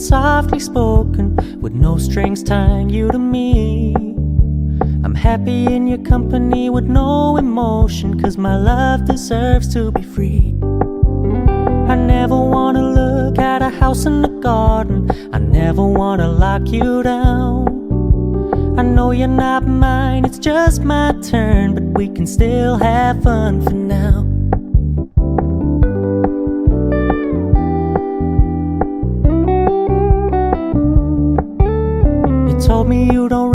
softly spoken, with no strings tying you to me. I'm happy in your company with no emotion, 'cause my love deserves to be free. I never wanna look at a house in the garden, I never wanna lock you down. I know you're not mine, it's just my turn, but we can still have fun for now. You told me you don't